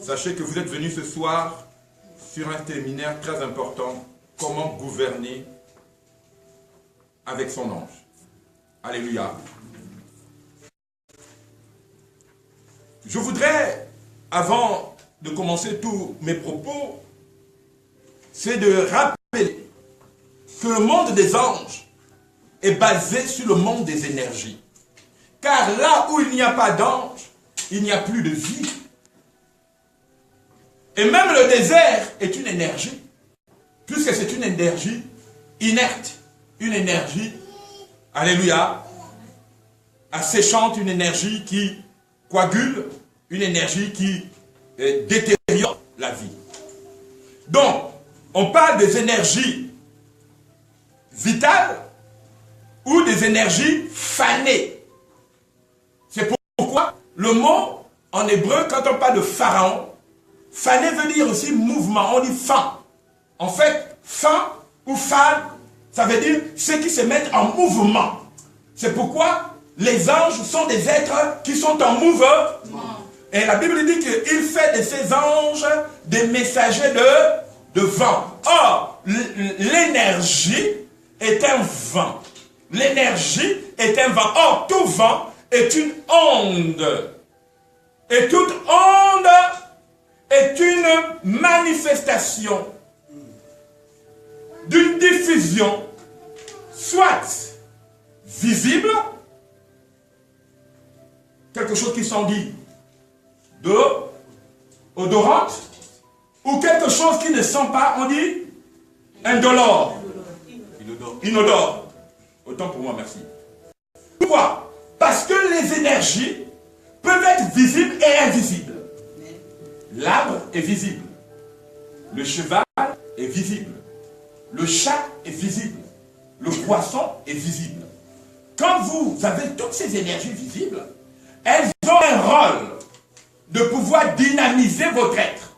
Sachez que vous êtes venus ce soir sur un séminaire très important, comment gouverner avec son ange. Alléluia. Je voudrais, avant de commencer tous mes propos, c'est de rappeler que le monde des anges est basé sur le monde des énergies. Car là où il n'y a pas d'ange, il n'y a plus de vie. Et même le désert est une énergie, puisque c'est une énergie inerte, une énergie, alléluia, asséchante, une énergie qui coagule, une énergie qui détériore la vie. Donc, on parle des énergies vitales ou des énergies fanées. C'est pourquoi le mot en hébreu, quand on parle de pharaon, fané veut dire aussi mouvement, on dit fan. En fait, fan ou fan, ça veut dire ceux qui se mettent en mouvement. C'est pourquoi les anges sont des êtres qui sont en mouvement. Et la Bible dit qu'il fait de ces anges des messagers de vent. Or, l'énergie est un vent. L'énergie est un vent. Or, tout vent est une onde. Et toute onde est une manifestation d'une diffusion, soit visible, quelque chose qui s'en dit odorante, ou quelque chose qui ne sent pas, on dit indolore, inodore. Autant pour moi, merci. Pourquoi? Parce que les énergies peuvent être visibles et invisibles. L'arbre est visible. Le cheval est visible. Le chat est visible. Le poisson est visible. Quand vous avez toutes ces énergies visibles, elles ont un rôle de pouvoir dynamiser votre être.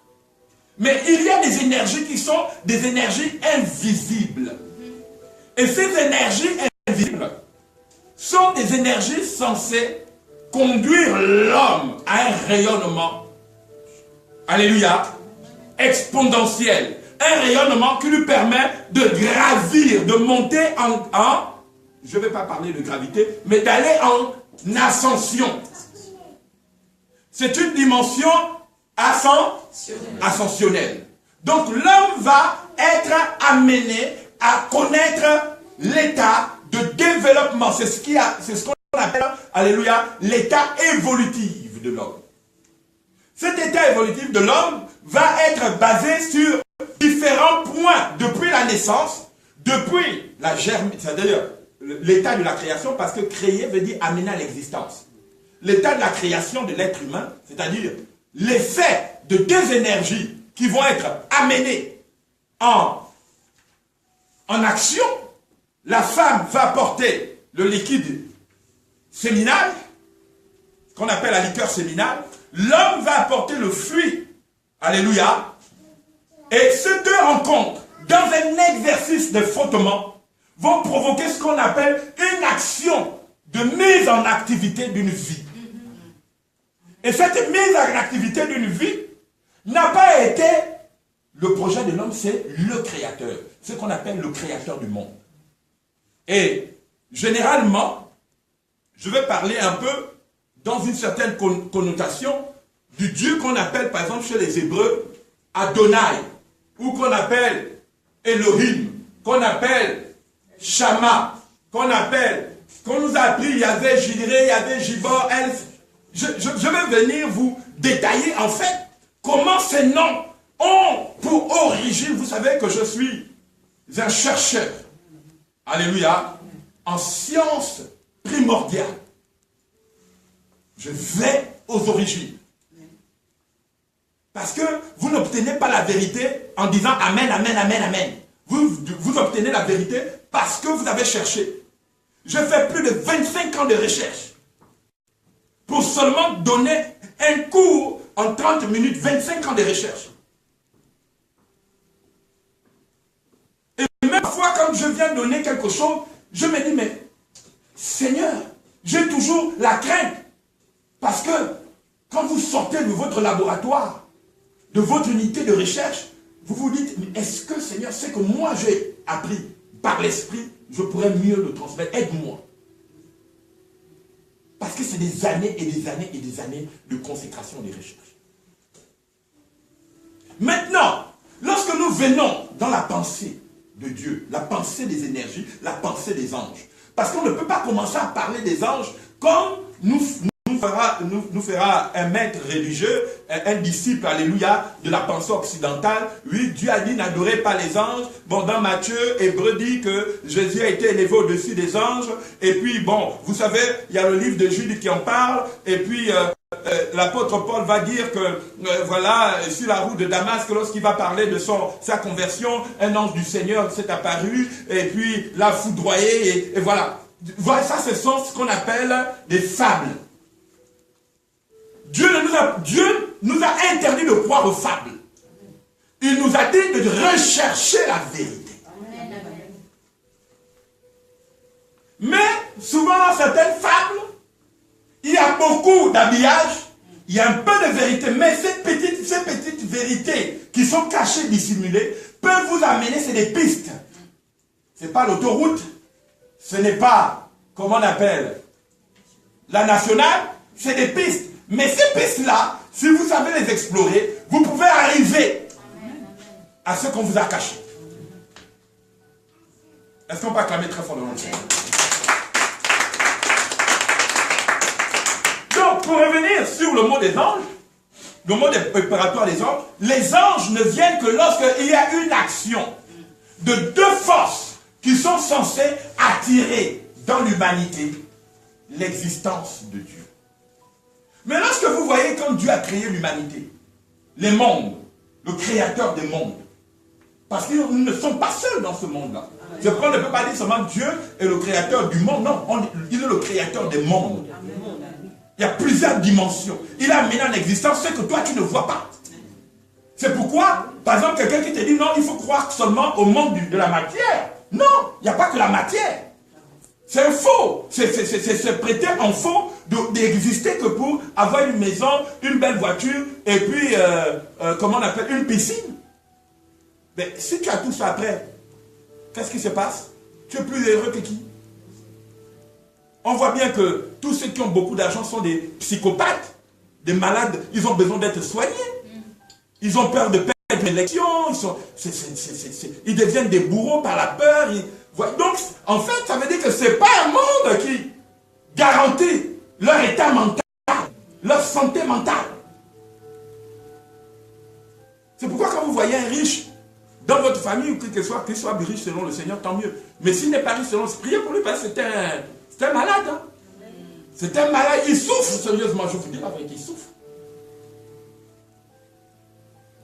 Mais il y a des énergies qui sont des énergies invisibles. Et ces énergies invisibles sont des énergies censées conduire l'homme à un rayonnement, alléluia, exponentiel. Un rayonnement qui lui permet de gravir, de monter en je ne vais pas parler de gravité, mais d'aller en ascension. C'est une dimension ascensionnelle. Donc l'homme va être amené à connaître l'état de développement. C'est ce qu'on appelle, alléluia, l'état évolutif de l'homme. Cet état évolutif de l'homme va être basé sur différents points depuis la naissance, depuis la germe, c'est-à-dire l'état de la création, parce que créer veut dire amener à l'existence. L'état de la création de l'être humain, c'est-à-dire l'effet de deux énergies qui vont être amenées en action. La femme va porter le liquide séminal, qu'on appelle la liqueur séminale. L'homme va apporter le fruit. Alléluia. Et ces deux rencontres, dans un exercice de frottement, vont provoquer ce qu'on appelle une action de mise en activité d'une vie. Et cette mise en activité d'une vie n'a pas été le projet de l'homme, c'est le créateur. Ce qu'on appelle le créateur du monde. Et généralement, je vais parler un peu dans une certaine connotation du Dieu qu'on appelle, par exemple, chez les Hébreux, Adonai, ou qu'on appelle Elohim, qu'on appelle Shama, qu'on nous a appris, il y avait Jireh, il y avait Jibor, Elf. Je vais venir vous détailler, en fait, comment ces noms ont pour origine. Vous savez que je suis un chercheur, alléluia, en sciences primordiales. Je vais aux origines. Parce que vous n'obtenez pas la vérité en disant Amen, Amen, Amen, Amen. Vous obtenez la vérité parce que vous avez cherché. Je fais plus de 25 ans de recherche pour seulement donner un cours en 30 minutes, 25 ans de recherche. Et même parfois, quand je viens donner quelque chose, je me dis, mais Seigneur, j'ai toujours la crainte. Parce que quand vous sortez de votre laboratoire, de votre unité de recherche, vous vous dites, mais est-ce que Seigneur, c'est que moi j'ai appris par l'Esprit, je pourrais mieux le transmettre, aide-moi. Parce que c'est des années et des années et des années de consécration et de recherche. Maintenant, lorsque nous venons dans la pensée de Dieu, la pensée des énergies, la pensée des anges, parce qu'on ne peut pas commencer à parler des anges comme nous fera un maître religieux, un disciple, alléluia, de la pensée occidentale. Oui, Dieu a dit n'adorez pas les anges. Bon, dans Matthieu, Hébreu dit que Jésus a été élevé au-dessus des anges. Et puis, bon, vous savez, il y a le livre de Jude qui en parle. Et puis, l'apôtre Paul va dire que, voilà, sur la route de Damas, lorsqu'il va parler de sa conversion, un ange du Seigneur s'est apparu, et puis l'a foudroyé, et voilà. Voilà, ça, ce sont ce qu'on appelle des fables. Dieu nous a interdit de croire aux fables. Il nous a dit de rechercher la vérité. Mais, souvent, dans certaines fables, il y a beaucoup d'habillage, il y a un peu de vérité, mais ces petites vérités qui sont cachées, dissimulées, peuvent vous amener, c'est des pistes. Ce n'est pas l'autoroute, ce n'est pas, comment on appelle, la nationale, c'est des pistes. Mais ces pistes-là, si vous savez les explorer, vous pouvez arriver à ce qu'on vous a caché. Est-ce qu'on peut acclamer très fort le nom de Dieu? Donc, pour revenir sur le mot des anges, le mot préparatoire des anges, les anges ne viennent que lorsqu'il y a une action de deux forces qui sont censées attirer dans l'humanité l'existence de Dieu. Mais lorsque vous voyez quand Dieu a créé l'humanité, les mondes, le créateur des mondes, parce que nous ne sommes pas seuls dans ce monde-là. C'est pourquoi on ne peut pas dire seulement Dieu est le créateur du monde. Non, il est le créateur des mondes. Il y a plusieurs dimensions. Il a mis en existence ce que toi tu ne vois pas. C'est pourquoi, par exemple, quelqu'un qui te dit non, il faut croire seulement au monde de la matière. Non, il n'y a pas que la matière. C'est un faux. C'est se prêter en faux d'exister que pour avoir une maison, une belle voiture, et puis, comment on appelle, une piscine. Mais si tu as tout ça après, qu'est-ce qui se passe? Tu es plus heureux que qui? On voit bien que tous ceux qui ont beaucoup d'argent sont des psychopathes, des malades. Ils ont besoin d'être soignés. Ils ont peur de perdre l'élection. Ils deviennent des bourreaux par la peur. Donc, en fait, ça veut dire que ce n'est pas un monde qui garantit leur état mental, leur santé mentale. C'est pourquoi quand vous voyez un riche dans votre famille, ou qu'il soit riche selon le Seigneur, tant mieux. Mais s'il n'est pas riche selon le Seigneur, priez pour lui parce que c'est un malade. Hein? C'est un malade. Il souffre sérieusement. Je vous dis la vérité, il souffre.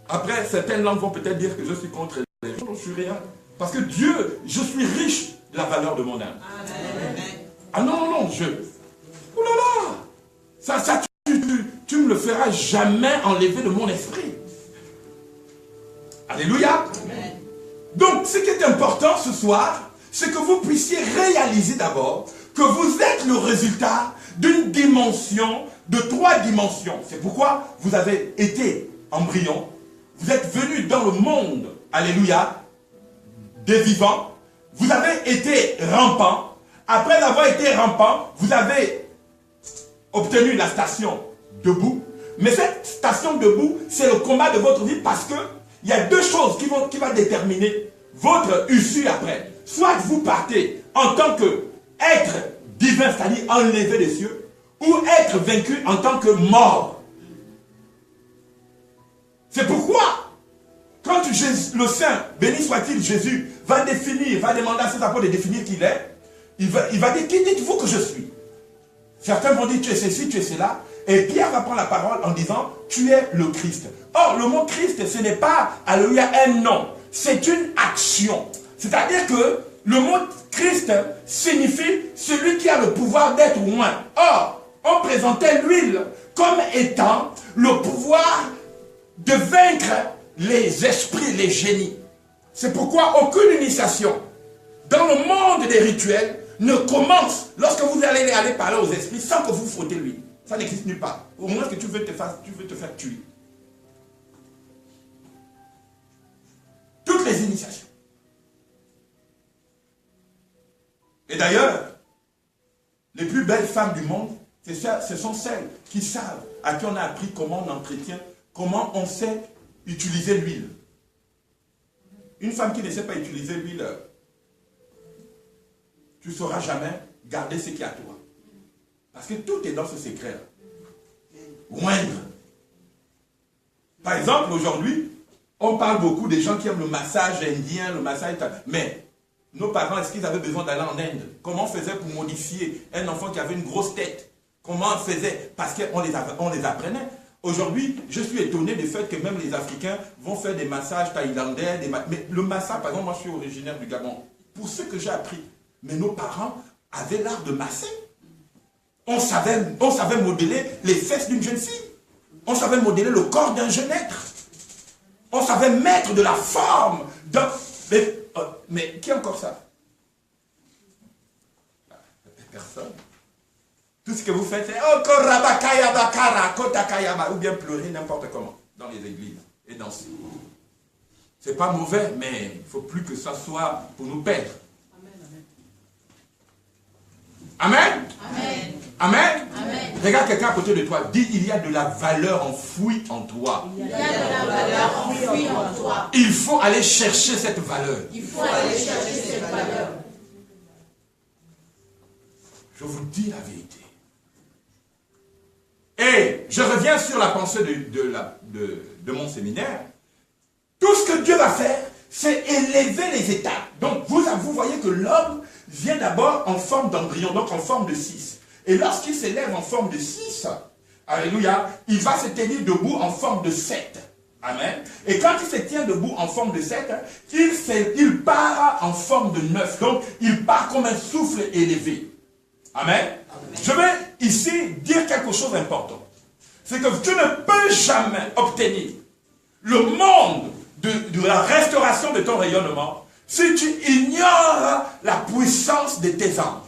Après, certaines langues vont peut-être dire que je suis contre les gens. Je suis rien. Parce que Dieu, je suis riche de la valeur de mon âme. Amen. Ah non, non, oh là là. Ça tu me le feras jamais enlever de mon esprit. Alléluia. Amen. Donc, ce qui est important ce soir, c'est que vous puissiez réaliser d'abord que vous êtes le résultat d'une dimension, de 3 dimensions. C'est pourquoi vous avez été embryon, vous êtes venu dans le monde, alléluia, des vivants, vous avez été rampant. Après avoir été rampant, vous avez obtenu la station debout. Mais cette station debout, c'est le combat de votre vie parce que il y a 2 choses qui vont déterminer votre issue après. Soit vous partez en tant qu'être divin, c'est-à-dire enlevé des cieux, ou être vaincu en tant que mort. C'est pourquoi, quand le Saint, béni soit-il Jésus, va demander à ses apôtres de définir qui il est, il va dire, qui dites-vous que je suis? Certains vont dire, tu es ceci, tu es cela. Et Pierre va prendre la parole en disant, tu es le Christ. Or, le mot Christ, ce n'est pas, alléluia, un nom. C'est une action. C'est-à-dire que le mot Christ signifie celui qui a le pouvoir d'être loin. Or, on présentait l'huile comme étant le pouvoir de vaincre les esprits, les génies. C'est pourquoi aucune initiation dans le monde des rituels ne commence lorsque vous allez parler aux esprits sans que vous frottez l'huile. Ça n'existe nulle part. Au moins que tu veux te faire tuer. initiations. Et d'ailleurs, les plus belles femmes du monde, ce sont celles qui savent, à qui on a appris comment on entretient, comment on sait utiliser l'huile. Une femme qui ne sait pas utiliser l'huile, tu ne sauras jamais garder ce qui est à toi. Parce que tout est dans ce secret-là. Moindre. Par exemple, aujourd'hui, on parle beaucoup des gens qui aiment le massage indien, le massage... Mais nos parents, est-ce qu'ils avaient besoin d'aller en Inde? Comment on faisait pour modifier un enfant qui avait une grosse tête? Comment on faisait? Parce qu'on les apprenait. Aujourd'hui, je suis étonné du fait que même les Africains vont faire des massages thaïlandais. Mais le massage, par exemple, moi je suis originaire du Gabon. Pour ce que j'ai appris, mais nos parents avaient l'art de masser. On savait modeler les fesses d'une jeune fille. On savait modeler le corps d'un jeune être. On savait mettre de la forme dans... Mais qui a encore ça? Personne. Tout ce que vous faites, c'est oh, korabakaya bakara, kotakayama, ou bien pleurer n'importe comment dans les églises et danser. C'est pas mauvais, mais il ne faut plus que ça soit pour nous perdre. Amen. Amen. Amen. Amen. Regarde quelqu'un à côté de toi. Dis, il y a de la valeur enfouie en toi. Il y a de la valeur enfouie en toi. Il faut aller chercher cette valeur. Il faut aller chercher cette valeur. Je vous dis la vérité. Et je reviens sur la pensée de mon séminaire. Tout ce que Dieu va faire, c'est élever les états. Donc vous voyez que l'homme vient d'abord en forme d'embryon, donc en forme de 6. Et lorsqu'il s'élève en forme de 6, alléluia, il va se tenir debout en forme de 7. Amen. Et quand il se tient debout en forme de 7, il part en forme de 9. Donc il part comme un souffle élevé. Amen. Je vais ici dire quelque chose d'important. C'est que tu ne peux jamais obtenir le monde de la restauration de ton rayonnement si tu ignores la puissance de tes anges.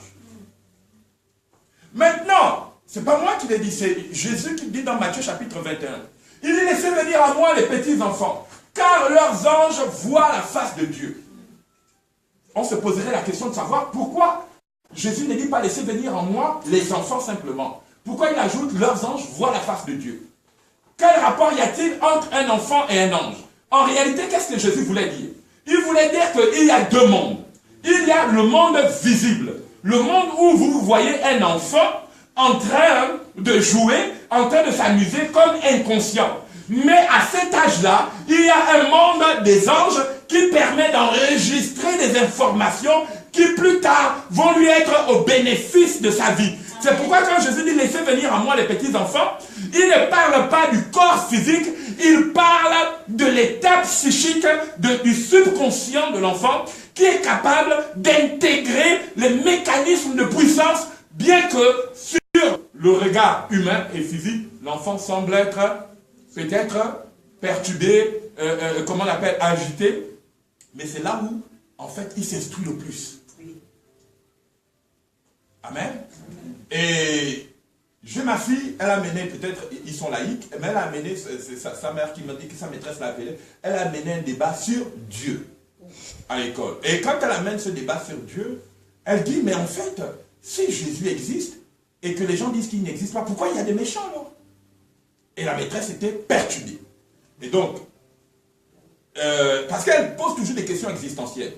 Maintenant, ce n'est pas moi qui l'ai dit, c'est Jésus qui dit dans Matthieu chapitre 21. Il dit, laissez venir à moi les petits enfants, car leurs anges voient la face de Dieu. On se poserait la question de savoir pourquoi Jésus ne dit pas laissez venir en moi les enfants simplement. Pourquoi il ajoute leurs anges voient la face de Dieu? Quel rapport y a-t-il entre un enfant et un ange? En réalité, qu'est-ce que Jésus voulait dire? Il voulait dire qu'il y a deux mondes. Il y a le monde visible. Le monde où vous voyez un enfant en train de jouer, en train de s'amuser comme inconscient. Mais à cet âge-là, il y a un monde des anges qui permet d'enregistrer des informations qui plus tard vont lui être au bénéfice de sa vie. C'est pourquoi quand Jésus dit laissez venir à moi les petits enfants, il ne parle pas du corps physique, il parle de l'état psychique, du subconscient de l'enfant qui est capable d'intégrer les mécanismes de puissance, bien que sur le regard humain et physique, l'enfant semble être peut-être perturbé, comment on l'appelle, agité, mais c'est là où en fait il s'instruit le plus. Amen. Et j'ai ma fille, elle a mené, peut-être, ils sont laïcs, mais elle a mené, c'est sa mère qui m'a dit que sa maîtresse l'a appelé, elle a mené un débat sur Dieu à l'école. Et quand elle amène ce débat sur Dieu, elle dit, mais en fait, si Jésus existe, et que les gens disent qu'il n'existe pas, pourquoi il y a des méchants alors? Et la maîtresse était perturbée. Et donc, parce qu'elle pose toujours des questions existentielles.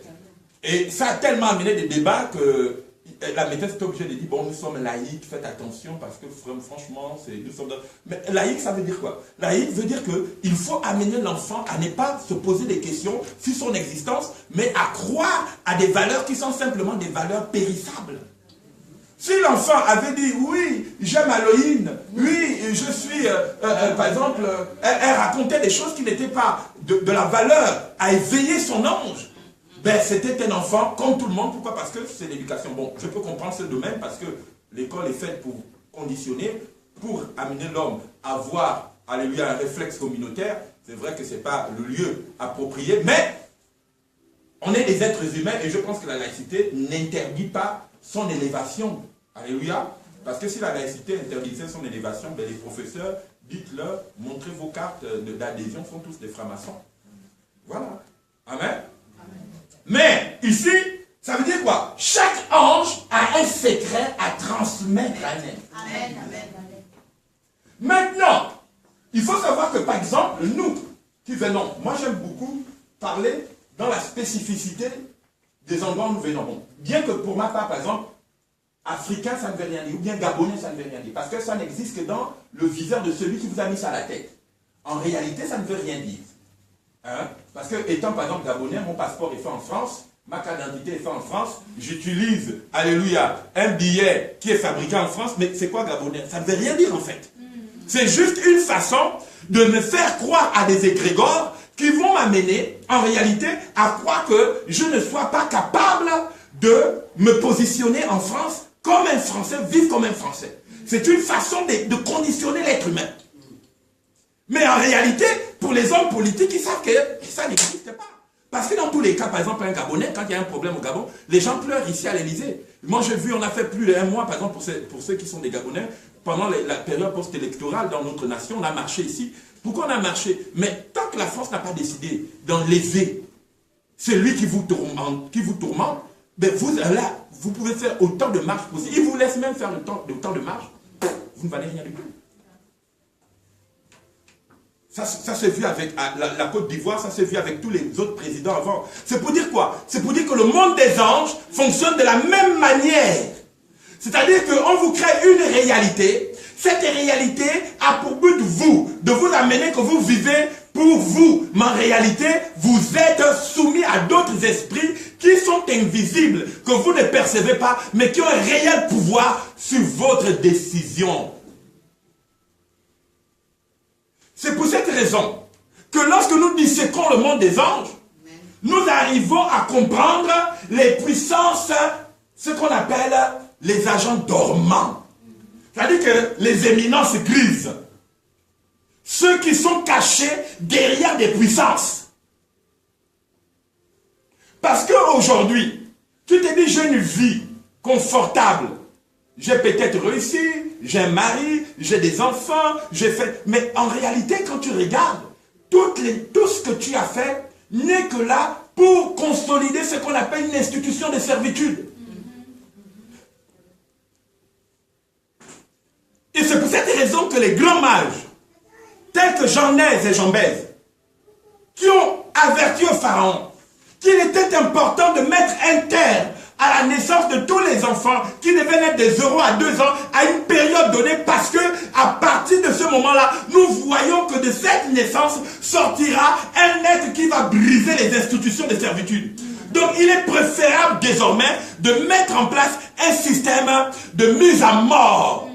Et ça a tellement amené des débats que la maîtresse est obligée de dire, bon, nous sommes laïcs, faites attention, parce que franchement, nous sommes... Mais laïque, ça veut dire quoi? Laïque veut dire qu'il faut amener l'enfant à ne pas se poser des questions sur son existence, mais à croire à des valeurs qui sont simplement des valeurs périssables. Si l'enfant avait dit, oui, j'aime Halloween, oui, je suis, par exemple, elle racontait des choses qui n'étaient pas de la valeur à éveiller son ange, ben c'était un enfant comme tout le monde. Pourquoi? Parce que c'est l'éducation. Bon, je peux comprendre ce domaine parce que l'école est faite pour conditionner, pour amener l'homme à avoir, alléluia, un réflexe communautaire. C'est vrai que ce n'est pas le lieu approprié, mais on est des êtres humains et je pense que la laïcité n'interdit pas son élévation. Alléluia. Parce que si la laïcité interdisait son élévation, ben les professeurs, dites-leur, montrez vos cartes d'adhésion, sont tous des francs-maçons. Voilà. Amen. Mais ici, ça veut dire quoi? Chaque ange a un secret à transmettre à un être. Amen, amen, amen. Maintenant, il faut savoir que par exemple, nous qui venons, moi j'aime beaucoup parler dans la spécificité des endroits où nous venons. Bon, bien que pour ma part, par exemple, africain, ça ne veut rien dire, ou bien gabonais, ça ne veut rien dire, parce que ça n'existe que dans le viseur de celui qui vous a mis ça à la tête. En réalité, ça ne veut rien dire. Hein? Parce que, étant par exemple gabonais, mon passeport est fait en France, ma carte d'identité est faite en France, j'utilise, alléluia, un billet qui est fabriqué en France, mais c'est quoi gabonais? Ça ne veut rien dire en fait. C'est juste une façon de me faire croire à des égrégores qui vont m'amener, en réalité, à croire que je ne sois pas capable de me positionner en France comme un Français, vivre comme un Français. C'est une façon de conditionner l'être humain. Mais en réalité, pour les hommes politiques, ils savent que ça n'existe pas. Parce que dans tous les cas, par exemple, un Gabonais, quand il y a un problème au Gabon, les gens pleurent ici à l'Élysée. Moi, j'ai vu, on a fait plus d'un mois, par exemple, pour ceux qui sont des Gabonais, pendant la période post-électorale dans notre nation, on a marché ici. Pourquoi on a marché? Mais tant que la France n'a pas décidé d'enlever celui qui vous tourmente, ben vous, là, vous pouvez faire autant de marches possible. Il vous laisse même faire autant de marches, vous ne valez rien du tout. Ça s'est vu avec la Côte d'Ivoire, ça s'est vu avec tous les autres présidents avant. C'est pour dire quoi? C'est pour dire que le monde des anges fonctionne de la même manière. C'est-à-dire qu'on vous crée une réalité. Cette réalité a pour but, de vous amener que vous vivez pour vous. Mais en réalité, vous êtes soumis à d'autres esprits qui sont invisibles, que vous ne percevez pas, mais qui ont un réel pouvoir sur votre décision. C'est pour cette raison que lorsque nous disséquons le monde des anges, nous arrivons à comprendre les puissances, ce qu'on appelle les agents dormants. C'est-à-dire que les éminences grises, ceux qui sont cachés derrière des puissances. Parce qu'aujourd'hui, tu te dis, j'ai une vie confortable. J'ai peut-être réussi, j'ai un mari, j'ai des enfants, j'ai fait... Mais en réalité, quand tu regardes, tout ce que tu as fait n'est que là pour consolider ce qu'on appelle une institution de servitude. Et c'est pour cette raison que les grands mages, tels que Janès et Jambès, qui ont averti au pharaon qu'il était important de mettre un terme à la naissance de tous les enfants qui devaient naître de 0 à 2 ans à une période donnée, parce que à partir de ce moment-là, nous voyons que de cette naissance sortira un être qui va briser les institutions de servitude. Donc il est préférable désormais de mettre en place un système de mise à mort.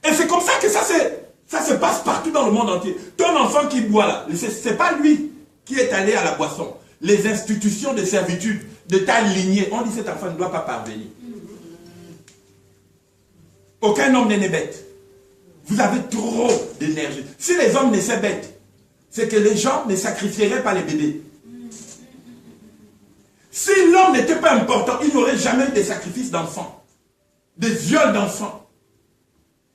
Et c'est comme ça que ça se passe partout dans le monde entier. Ton enfant qui boit là, c'est pas lui qui est allé à la boisson. Les institutions de servitude de ta lignée, on dit cet enfant ne doit pas parvenir. Aucun homme n'est né bête. Vous avez trop d'énergie. Si les hommes naissaient bêtes, c'est que les gens ne sacrifieraient pas les bébés. Si l'homme n'était pas important, il n'y aurait jamais eu de sacrifices d'enfants, des viols d'enfants,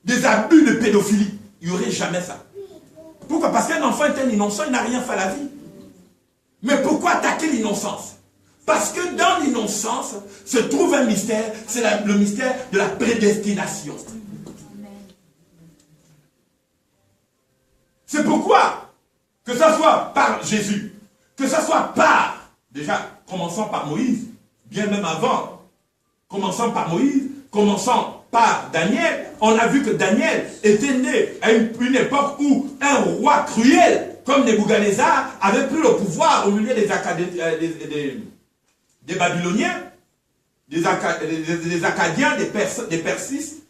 des abus de pédophilie. Il n'y aurait jamais ça. Pourquoi? Parce qu'un enfant est un innocent, il n'a rien fait à la vie. Mais pourquoi attaquer l'innocence? Parce que dans l'innocence se trouve un mystère, c'est le mystère de la prédestination. C'est pourquoi, que ce soit par Jésus, que ce soit par, déjà, commençons par Moïse, bien même avant, commençons par Moïse, commençons par Daniel, on a vu que Daniel était né à une époque où un roi cruel, comme Nebuchadnezzar, avait pris le pouvoir au milieu des Babyloniens, des Acadiens, des Persis.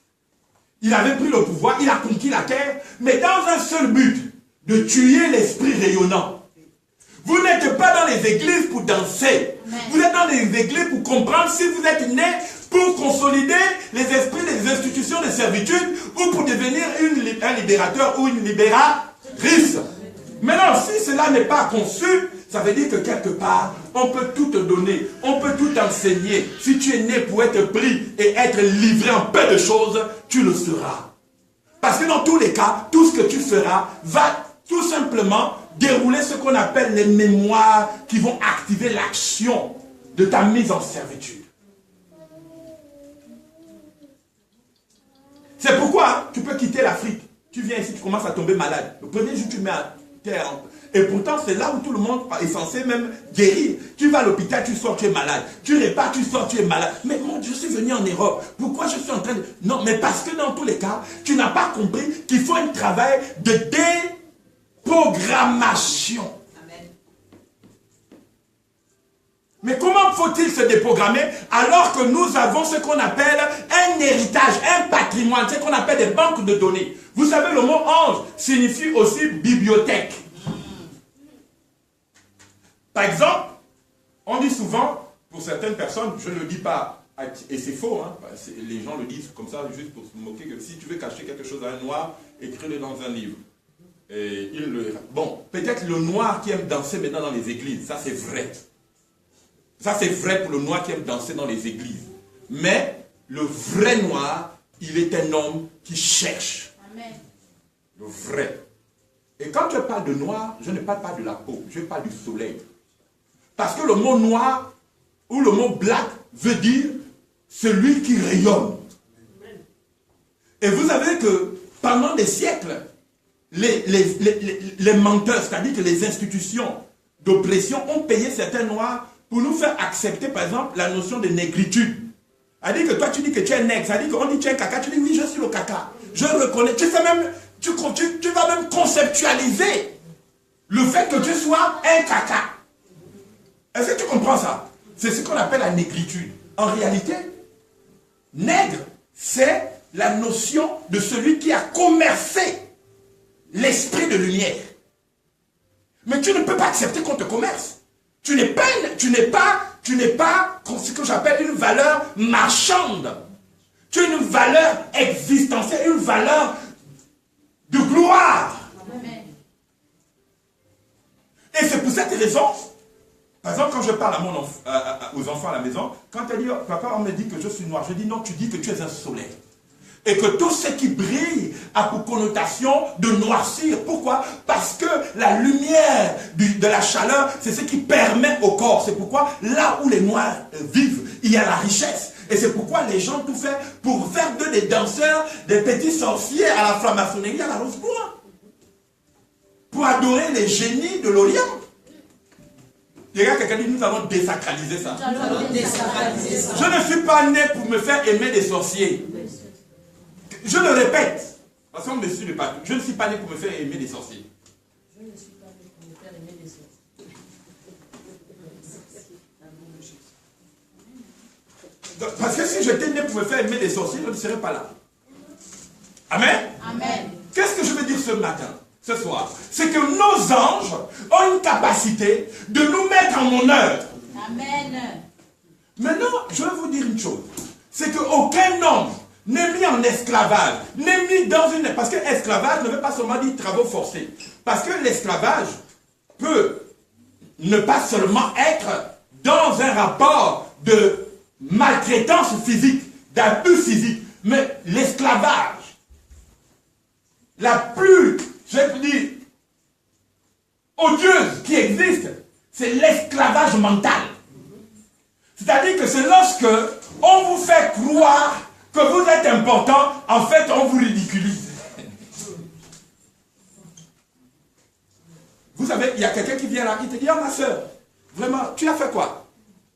Il avait pris le pouvoir, il a conquis la terre, mais dans un seul but, de tuer l'esprit rayonnant. Vous n'êtes pas dans les églises pour danser. Vous êtes dans les églises pour comprendre si vous êtes né pour consolider les esprits des institutions de servitude ou pour devenir un libérateur ou une libératrice. Maintenant, si cela n'est pas conçu, ça veut dire que quelque part, on peut tout te donner, on peut tout enseigner. Si tu es né pour être pris et être livré en peu de choses, tu le seras. Parce que dans tous les cas, tout ce que tu feras va tout simplement dérouler ce qu'on appelle les mémoires qui vont activer l'action de ta mise en servitude. C'est pourquoi tu peux quitter l'Afrique. Tu viens ici, tu commences à tomber malade. Le premier jour, tu mets à terre. Et pourtant, c'est là où tout le monde est censé même guérir. Tu vas à l'hôpital, tu sors, tu es malade. Tu repars, tu sors, tu es malade. Mais mon Dieu, je suis venu en Europe. Pourquoi je suis en train de... Non, mais parce que dans tous les cas, tu n'as pas compris qu'il faut un travail de déprogrammation. Amen. Mais comment faut-il se déprogrammer alors que nous avons ce qu'on appelle un héritage, un patrimoine, ce qu'on appelle des banques de données. Vous savez, le mot ange signifie aussi bibliothèque. Par exemple, on dit souvent, pour certaines personnes, je ne le dis pas, et c'est faux, hein, les gens le disent comme ça, juste pour se moquer, que si tu veux cacher quelque chose à un noir, écris-le dans un livre. Et bon, peut-être le noir qui aime danser maintenant dans les églises, ça c'est vrai. Ça c'est vrai pour le noir qui aime danser dans les églises. Mais le vrai noir, il est un homme qui cherche. Amen. Le vrai. Et quand je parle de noir, je ne parle pas de la peau, je parle du soleil. Parce que le mot noir ou le mot black veut dire celui qui rayonne. Et vous savez que pendant des siècles, les menteurs, c'est-à-dire que les institutions d'oppression ont payé certains noirs pour nous faire accepter par exemple la notion de négritude. C'est-à-dire que toi tu dis que tu es nègre, c'est-à-dire qu'on dit que tu es un caca, tu dis oui je suis le caca. Je reconnais, tu vas même conceptualiser le fait que tu sois un caca. Est-ce que tu comprends ça? C'est ce qu'on appelle la négritude. En réalité, nègre, c'est la notion de celui qui a commercé l'esprit de lumière. Mais tu ne peux pas accepter qu'on te commerce. Tu n'es pas ce que j'appelle une valeur marchande. Tu as une valeur existentielle, une valeur de gloire. Amen. Et c'est pour cette raison, par exemple, quand je parle aux enfants à la maison, quand elle dit, papa, on me dit que je suis noir, je dis non, tu dis que tu es un soleil. Et que tout ce qui brille a pour connotation de noircir. Pourquoi? Parce que la lumière de la chaleur, c'est ce qui permet au corps. C'est pourquoi là où les noirs vivent, il y a la richesse. Et c'est pourquoi les gens tout fait pour faire d'eux des danseurs, des petits sorciers à la franc-maçonnerie, à la Rose-Croix. Pour adorer les génies de l'Orient. Il y a quelqu'un qui dit, nous allons désacraliser ça. Je ne suis pas né pour me faire aimer des sorciers. Je le répète, parce qu'on me suit de partout. Je ne suis pas né pour me faire aimer des sorciers. Je ne suis pas né pour me faire aimer des sorciers. Parce que si j'étais né pour me faire aimer des sorciers, je ne serais pas là. Amen. Amen. Qu'est-ce que je veux dire ce matin, ce soir? C'est que nos anges ont une capacité de nous mettre en honneur. Amen. Maintenant, je vais vous dire une chose. C'est qu'aucun homme n'est mis en esclavage, n'est mis dans une... Parce que esclavage ne veut pas seulement dire travaux forcés. Parce que l'esclavage peut ne pas seulement être dans un rapport de maltraitance physique, d'abus physique, mais l'esclavage, la plus, je vais dire, odieuse qui existe, c'est l'esclavage mental. C'est-à-dire que c'est lorsque on vous fait croire que vous êtes important, en fait, on vous ridiculise. Vous savez, il y a quelqu'un qui vient là, qui te dit, oh ma soeur, vraiment, tu as fait quoi?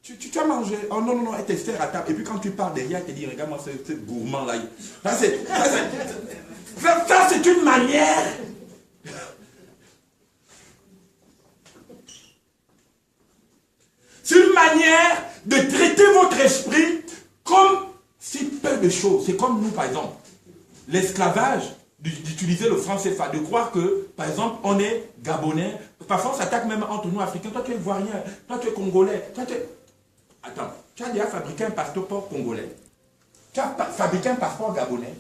Tu as mangé? Oh non, non, non, elle te sert à table. Et puis quand tu pars derrière, elle te dit, regarde-moi ce gourmand là. Ça, c'est une manière. C'est une manière de traiter votre esprit comme si peu de choses. C'est comme nous, par exemple, l'esclavage, d'utiliser le franc CFA, de croire que, par exemple, on est Gabonais. Parfois, on s'attaque même entre nous, Africains. Toi, tu es Ivoirien. Toi, tu es Congolais. Toi, tu es... Attends, tu as déjà fabriqué un passeport congolais. Tu as fabriqué un passeport gabonais.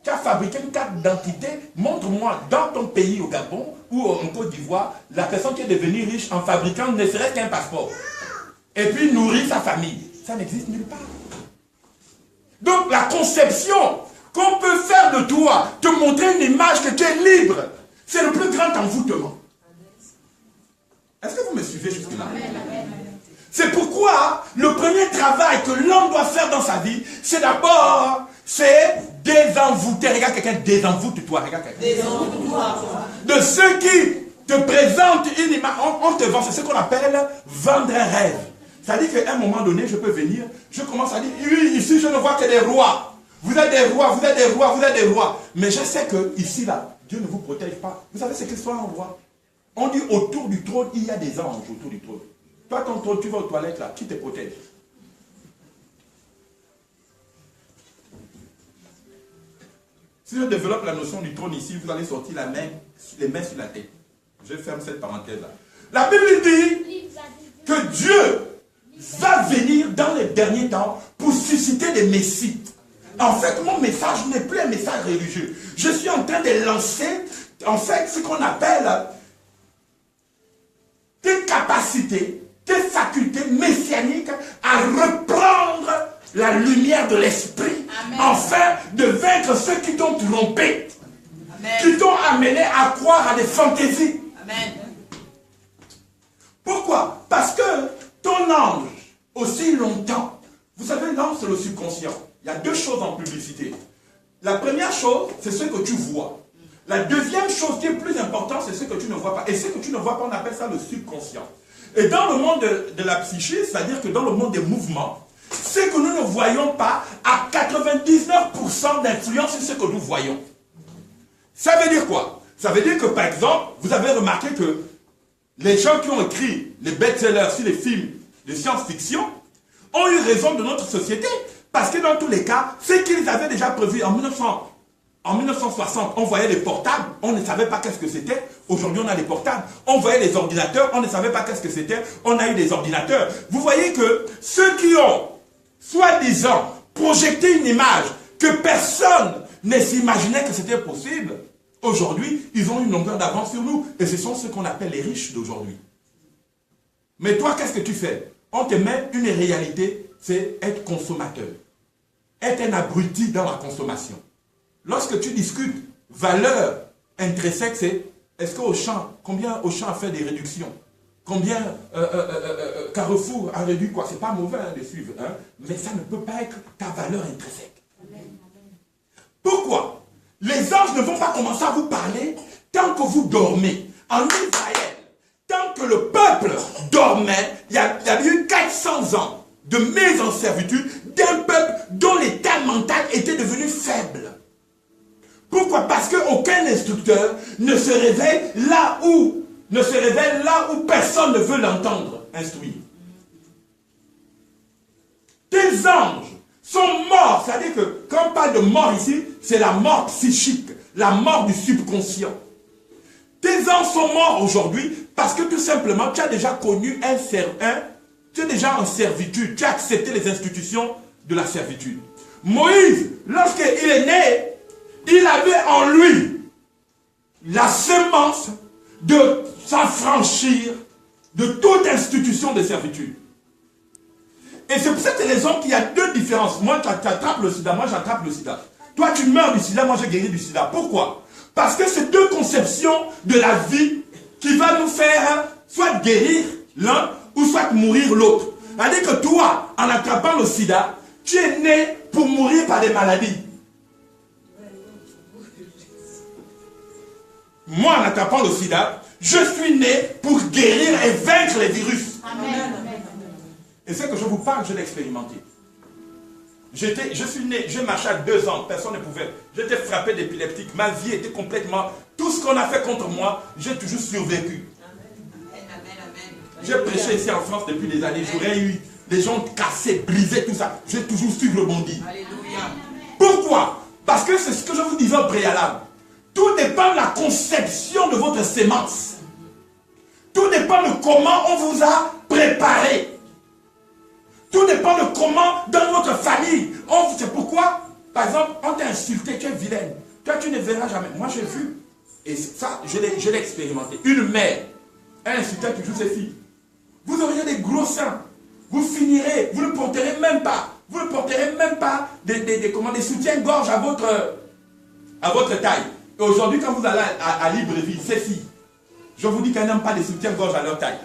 Tu as fabriqué une carte d'identité. Montre-moi, dans ton pays, au Gabon, ou en Côte d'Ivoire, la personne qui est devenue riche en fabriquant ne serait qu'un passeport. Et puis nourrir sa famille. Ça n'existe nulle part. Donc la conception qu'on peut faire de toi, te montrer une image que tu es libre, c'est le plus grand envoûtement. Est-ce que vous me suivez jusque-là? C'est pourquoi le premier travail que l'homme doit faire dans sa vie, c'est d'abord, c'est désenvoûter. Regarde quelqu'un, désenvoûte-toi. Regarde quelqu'un. De ceux qui te présentent une image, on te vend, c'est ce qu'on appelle vendre un rêve. C'est-à-dire qu'à un moment donné, je peux venir, je commence à dire, oui, ici je ne vois que des rois. Vous êtes des rois, vous êtes des rois, vous êtes des rois. Mais je sais que ici, là, Dieu ne vous protège pas. Vous savez ce que soit un roi? On dit autour du trône, il y a des anges autour du trône. Toi, ton trône, tu vas aux toilettes là, qui te protège? Si je développe la notion du trône ici, vous allez sortir les mains sur la tête. Je ferme cette parenthèse là. La Bible dit que Dieu va venir dans les derniers temps pour susciter des messies. En fait, mon message n'est plus un message religieux. Je suis en train de lancer, en fait, ce qu'on appelle tes capacités, tes facultés messianiques à reprendre la lumière de l'esprit, afin de vaincre ceux qui t'ont trompé, qui t'ont amené à croire à des fantaisies. Amen. Pourquoi? Parce que ton ange, aussi longtemps, vous savez, l'ange c'est le subconscient. Il y a deux choses en publicité. La première chose, c'est ce que tu vois. La deuxième chose qui est plus importante, c'est ce que tu ne vois pas. Et ce que tu ne vois pas, on appelle ça le subconscient. Et dans le monde de la psyché, c'est-à-dire que dans le monde des mouvements, ce que nous ne voyons pas a 99% d'influence sur ce que nous voyons. Ça veut dire quoi? Ça veut dire que, par exemple, vous avez remarqué que les gens qui ont écrit les best-sellers sur les films de science-fiction ont eu raison de notre société. Parce que dans tous les cas, ce qu'ils avaient déjà prévu en 1960, on voyait les portables, on ne savait pas qu'est-ce que c'était. Aujourd'hui, on a des portables. On voyait les ordinateurs, on ne savait pas qu'est-ce que c'était. On a eu des ordinateurs. Vous voyez que ceux qui ont, soi-disant, projeté une image que personne ne s'imaginait que c'était possible, aujourd'hui, ils ont une longueur d'avance sur nous. Et ce sont ceux qu'on appelle les riches d'aujourd'hui. Mais toi, qu'est-ce que tu fais? On te met une réalité, c'est être consommateur. Être un abruti dans la consommation. Lorsque tu discutes valeur intrinsèque, c'est est-ce qu'Auchan, combien Auchan a fait des réductions? Combien Carrefour a réduit quoi? C'est pas mauvais hein, de suivre, hein? Mais ça ne peut pas être ta valeur intrinsèque. Pourquoi? Les anges ne vont pas commencer à vous parler tant que vous dormez. En Israël, tant que le peuple dormait, il y a eu 400 ans de mise en servitude d'un peuple dont l'état mental était devenu faible. Pourquoi? Parce qu'aucun instructeur ne se réveille là où personne ne veut l'entendre instruire. Tes anges sont morts, c'est-à-dire que quand on parle de mort ici, c'est la mort psychique, la mort du subconscient. Tes anges sont morts aujourd'hui parce que tout simplement tu as déjà connu tu es déjà en servitude, tu as accepté les institutions de la servitude. Moïse, lorsqu'il est né, il avait en lui la semence de s'affranchir de toute institution de servitude. Et c'est pour cette raison qu'il y a deux différences. Moi, tu attrapes le sida, moi j'attrape le sida. Toi, tu meurs du sida, moi j'ai guéri du sida. Pourquoi? Parce que c'est deux conceptions de la vie qui vont nous faire soit guérir l'un ou soit mourir l'autre. C'est-à-dire que toi, en attrapant le sida, tu es né pour mourir par des maladies. Moi, en attrapant le sida, je suis né pour guérir et vaincre les virus. Amen. Et ce que je vous parle, je l'ai expérimenté. Je suis né, j'ai marché à 2 ans, personne ne pouvait. J'étais frappé d'épileptique, ma vie était complètement... Tout ce qu'on a fait contre moi, j'ai toujours survécu. J'ai prêché ici en France depuis des années, j'aurais eu des gens cassés, brisés, tout ça. J'ai toujours su rebondir. Pourquoi? Parce que c'est ce que je vous disais au préalable. Tout dépend de la conception de votre sémence. Tout dépend de comment on vous a préparé. Tout dépend de comment, dans votre famille, c'est pourquoi, par exemple, on t'a insulté, tu es vilaine. Toi, tu ne verras jamais. Moi, j'ai vu, et ça, je l'ai expérimenté. Une mère, elle insultait toujours ses filles. Vous auriez des gros seins. Vous finirez, vous ne porterez même pas. Vous ne porterez même pas des soutiens-gorge à votre taille. Et aujourd'hui, quand vous allez à Libreville, ces filles, je vous dis qu'elles n'aiment pas des soutiens-gorge à leur taille.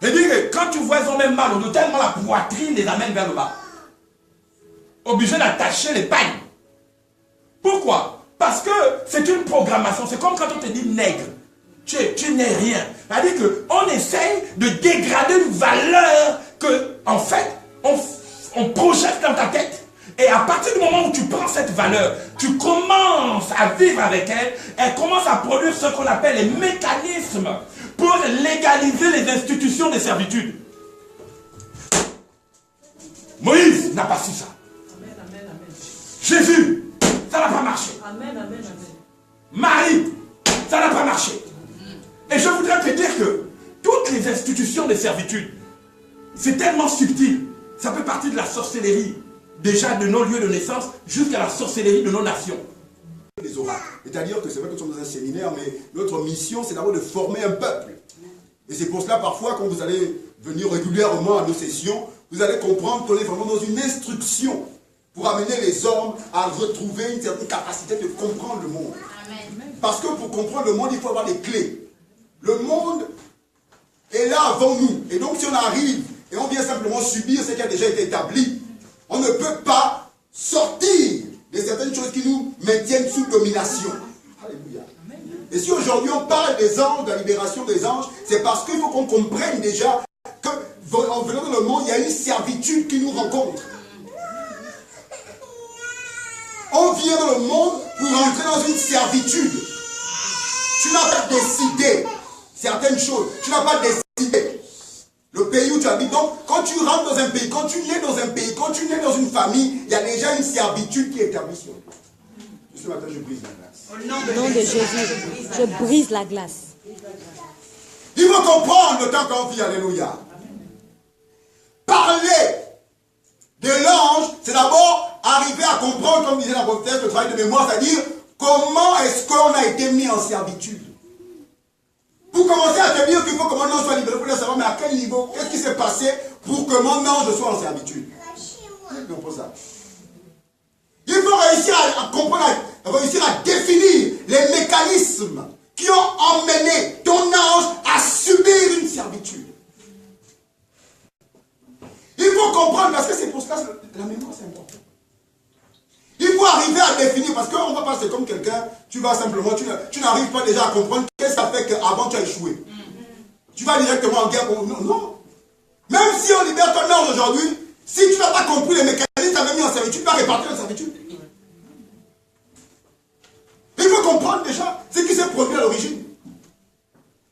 Je dis que quand tu vois, ils ont même mal au dos, tellement la poitrine les amène vers le bas. Obligé d'attacher les pagnes. Pourquoi? Parce que c'est une programmation. C'est comme quand on te dit nègre. Tu n'es rien. C'est-à-dire qu'on essaye de dégrader une valeur que, en fait, on projette dans ta tête. Et à partir du moment où tu prends cette valeur, tu commences à vivre avec elle, elle commence à produire ce qu'on appelle les mécanismes pour légaliser les institutions de servitude. Moïse n'a pas su ça. Amen, amen, amen. Jésus, ça n'a pas marché. Amen, amen, amen. Marie, ça n'a pas marché. Et je voudrais te dire que toutes les institutions de servitude, c'est tellement subtil. Ça peut partir de la sorcellerie, déjà de nos lieux de naissance, jusqu'à la sorcellerie de nos nations. Les oracles. C'est-à-dire que c'est vrai que nous sommes dans un séminaire, mais notre mission, c'est d'abord de former un peuple. Et c'est pour cela, parfois, quand vous allez venir régulièrement à nos sessions, vous allez comprendre qu'on est vraiment dans une instruction pour amener les hommes à retrouver une certaine capacité de comprendre le monde. Amen. Parce que pour comprendre le monde, il faut avoir des clés. Le monde est là avant nous. Et donc, si on arrive et on vient simplement subir ce qui a déjà été établi, on ne peut pas sortir de certaines choses qui nous maintiennent sous domination. Alléluia. Et si aujourd'hui on parle des anges, de la libération des anges, c'est parce qu'il faut qu'on comprenne déjà qu'en venant dans le monde, il y a une servitude qui nous rencontre. On vient dans le monde pour entrer dans une servitude. Tu n'as pas décidé certaines choses. Tu n'as pas décidé le pays où tu habites. Donc, quand tu rentres dans un pays, quand tu nais dans un pays, quand tu nais dans une famille, il y a déjà une servitude qui est établie sur toi. Ce matin, je brise la glace. Au nom de Jésus, je brise la glace. Il faut comprendre le temps qu'on vit. Alléluia. Parler de l'ange, c'est d'abord arriver à comprendre, comme disait la prophétesse, le travail de mémoire, c'est-à-dire comment est-ce qu'on a été mis en servitude. Pour commencer à te dire qu'il faut que mon ange soit libéré, pour savoir, mais à quel niveau, qu'est-ce qui s'est passé pour que mon ange soit en servitude. Il faut réussir à comprendre, réussir à définir les mécanismes qui ont emmené ton ange à subir une servitude. Il faut comprendre, parce que c'est pour cela que la mémoire c'est important. Il faut arriver à définir, parce qu'on va passer comme quelqu'un, tu vas simplement, tu n'arrives pas déjà à comprendre qu'est-ce que ça fait qu'avant tu as échoué. Tu vas directement en guerre. Non. Même si on libère ton ange aujourd'hui, si tu n'as pas compris les mécanismes, tu avais mis en servitude, tu vas répartir la servitude. Il faut comprendre déjà ce qui s'est produit à l'origine.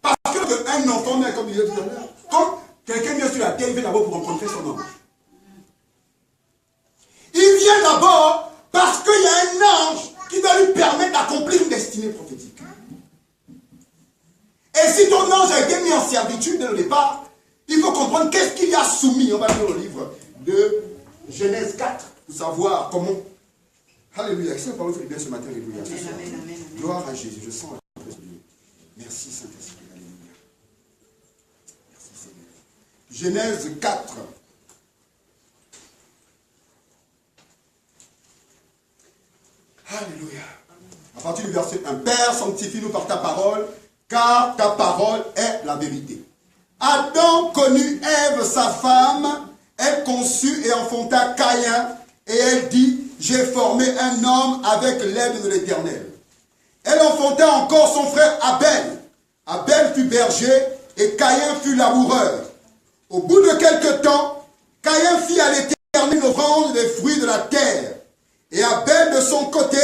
Parce qu'un enfant naît, comme il disait tout à l'heure, comme quelqu'un vient sur la terre, il vient d'abord pour rencontrer son ange. Il vient d'abord parce qu'il y a un ange qui va lui permettre d'accomplir une destinée prophétique. Et si ton ange a été mis en servitude dès le départ, il faut comprendre qu'est-ce qu'il y a soumis. On va lire le livre de Genèse 4 pour savoir comment. Alléluia. Si la parole fait bien ce matin, alléluia. Gloire à Jésus. Je sens la présence de Dieu. Merci Saint-Esprit. Alléluia. Merci Seigneur. Genèse 4. Alléluia. À partir du verset 1. Père, sanctifie-nous par ta parole, car ta parole est la vérité. Adam connut Ève, sa femme, elle conçut et enfanta Caïn, et elle dit, j'ai formé un homme avec l'aide de l'Éternel. Elle enfanta encore son frère Abel. Abel fut berger et Caïn fut laboureur. Au bout de quelque temps, Caïn fit à l'Éternel une offrande des fruits de la terre. Et Abel, de son côté,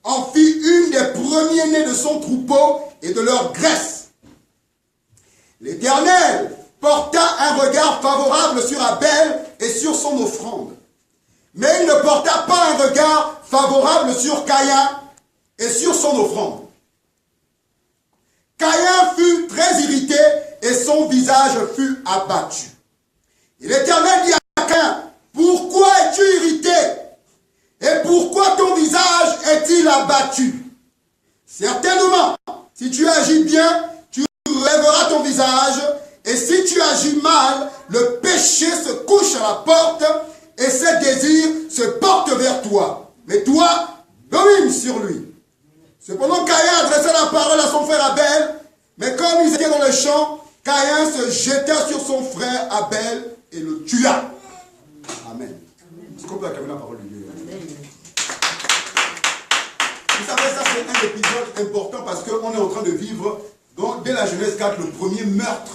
en fit une des premiers-nés de son troupeau et de leur graisse. L'Éternel porta un regard favorable sur Abel et sur son offrande. Mais il ne porta pas un regard favorable sur Caïn et sur son offrande. Caïn fut très irrité et son visage fut abattu. Et l'Éternel dit à Caïn, pourquoi es-tu irrité? Et pourquoi ton visage est-il abattu? Certainement, si tu agis bien, tu relèveras ton visage, et si tu agis mal, le péché se couche à la porte, et ses désirs se portent vers toi. Mais toi, domine sur lui. Cependant, Caïn adressa la parole à son frère Abel, mais comme ils étaient dans le champ, Caïn se jeta sur son frère Abel et le tua. Amen. Est-ce qu'on peut acclamer la parole de Dieu? Vous savez, ça c'est un épisode important parce qu'on est en train de vivre, donc, dès la Genèse 4, le premier meurtre.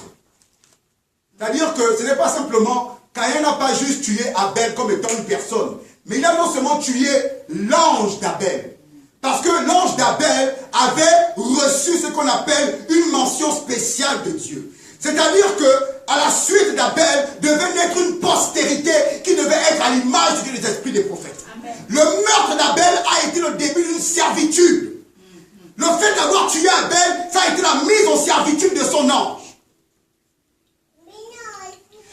C'est-à-dire que ce n'est pas simplement, Caïn n'a pas juste tué Abel comme étant une personne, mais il a non seulement tué l'ange d'Abel. Parce que l'ange d'Abel avait reçu ce qu'on appelle une mention spéciale de Dieu. C'est-à-dire que à la suite d'Abel devait naître une postérité qui devait être à l'image des esprits des prophètes. Amen. Le meurtre d'Abel a été le début d'une servitude. Le fait d'avoir tué Abel, ça a été la mise en servitude de son ange.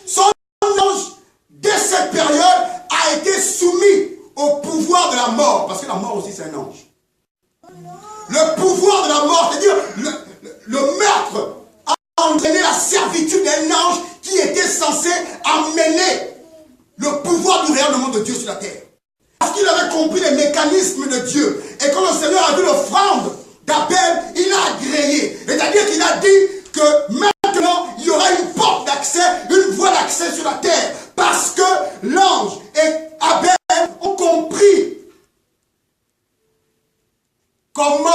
Son ange, dès cette période, a été soumis au pouvoir de la mort. Parce que la mort aussi, c'est un ange. Le pouvoir de la mort, c'est-à-dire le meurtre, a entraîné la servitude d'un ange qui était censé amener le pouvoir du rayonnement de Dieu sur la terre. Parce qu'il avait compris les mécanismes de Dieu. Et quand le Seigneur a vu l'offrande d'Abel, il a agréé. C'est-à-dire qu'il a dit que maintenant, il y aura une porte d'accès, une voie d'accès sur la terre. Parce que l'ange et Abel ont compris comment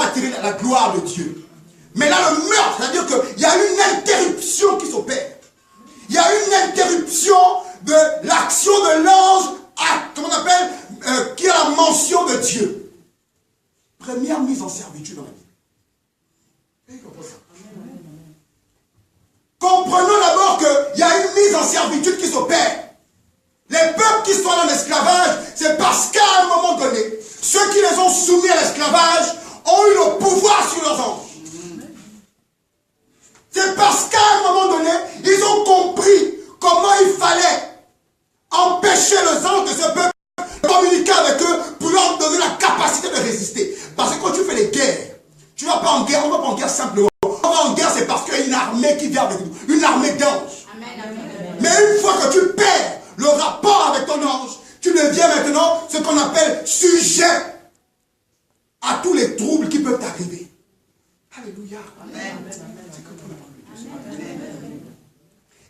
attirer la gloire de Dieu. Mais là, le meurtre, c'est-à-dire qu'il y a une interruption qui s'opère. Il y a une interruption de l'action de l'ange, comment on appelle, qui a la mention de Dieu. Première mise en servitude dans la Bible. Comprenons d'abord qu'il y a une mise en servitude qui s'opère. Les peuples qui sont en esclavage, c'est parce qu'à un moment donné, ceux qui les ont soumis à l'esclavage ont eu le pouvoir sur leurs anges. C'est parce qu'à un moment donné, ils ont compris comment il fallait empêcher les anges de ce peuple de communiquer avec eux pour leur donner la capacité de résister. Parce que quand tu fais les guerres, tu ne vas pas en guerre, on ne va pas en guerre simplement. On va en guerre, c'est parce qu'il y a une armée qui vient avec nous, une armée d'anges. Mais une fois que tu perds le rapport avec ton ange, tu deviens maintenant ce qu'on appelle sujet à tous les troubles qui peuvent t'arriver. Alléluia. Amen.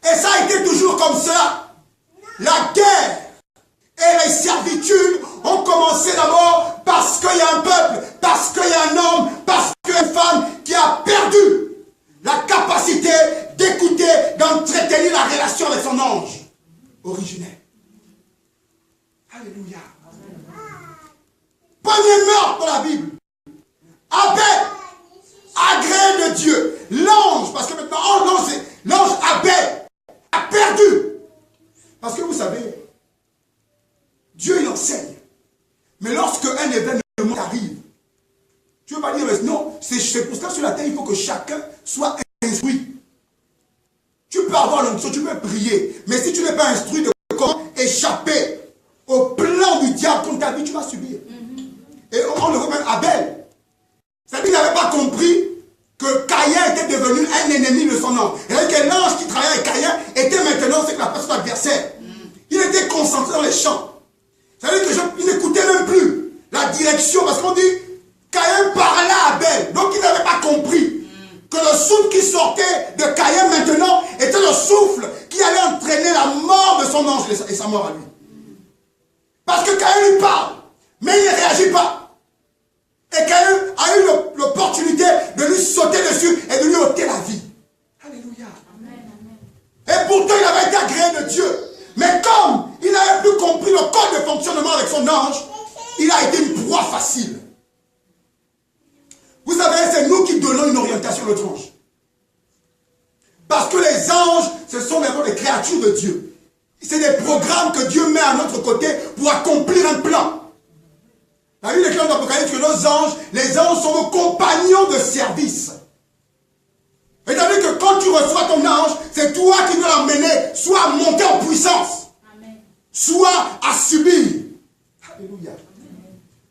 Et ça a été toujours comme ça. La guerre et les servitudes ont commencé d'abord parce qu'il y a un peuple, parce qu'il y a un homme, parce qu'il y a une femme qui a perdu la capacité d'écouter, d'entretenir la relation avec son ange originel. Alléluia. Premier meurtre dans la Bible. Abel, agréé de Dieu. L'ange, parce que maintenant, l'ange Abel a perdu. Parce que vous savez, Dieu il enseigne. Mais lorsque un événement arrive, tu ne veux pas dire, mais non, c'est pour ça que sur la terre, il faut que chacun soit instruit. Tu peux avoir l'onction, tu peux prier. Mais si tu n'es pas instruit de comment échapper au plan du diable contre ta vie, tu vas subir. Et on le voit même Abel. C'est-à-dire qu'il n'avait pas compris que Caïn était devenu un ennemi de son ange. C'est-à-dire que l'ange qui travaillait avec Caïn était maintenant c'est que la personne adversaire. Il était concentré dans les champs. C'est-à-dire qu'il n'écoutait même plus la direction. Parce qu'on dit, Caïn parlait à Abel. Donc il n'avait pas compris que le souffle qui sortait de Caïn maintenant était le souffle qui allait entraîner la mort de son ange et sa mort à lui. Parce que Caïn lui parle, mais il ne réagit pas. Et Caïn a eu l'opportunité de lui sauter dessus et de lui ôter la vie. Alléluia. Et pourtant il avait été agréé de Dieu. Mais comme il n'avait plus compris le code de fonctionnement avec son ange, il a été une proie facile. Vous savez, c'est nous qui donnons une orientation à notre ange. Parce que les anges, ce sont d'abord des créatures de Dieu. C'est des programmes que Dieu met à notre côté pour accomplir un plan. La Bible déclare dans l'Apocalypse que nos anges, les anges sont nos compagnons de service. C'est-à-dire que quand tu reçois ton ange, c'est toi qui dois l'emmener soit à monter en puissance, soit à subir. Alléluia.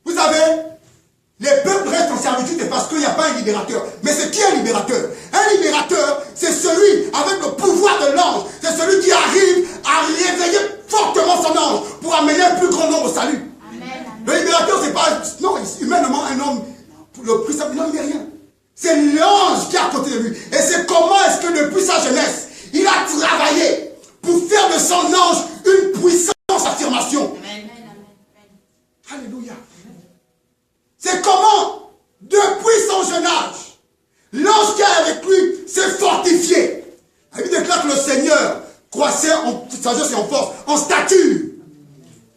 Vous savez, les peuples restent en servitude, c'est parce qu'il n'y a pas un libérateur. Mais c'est qui un libérateur? Un libérateur, c'est celui avec le pouvoir de l'ange. C'est celui qui arrive à réveiller fortement son ange pour amener un plus grand nombre au salut. Le libérateur, c'est pas, non, humainement, un homme, le plus simple, non, il n'est rien. C'est l'ange qui est à côté de lui. Et c'est comment est-ce son ange une puissance d'affirmation. Alléluia. C'est comment, depuis son jeune âge, l'ange qui est avec lui s'est fortifié. La Bible déclare que le Seigneur croissait en sagesse et en force, en stature.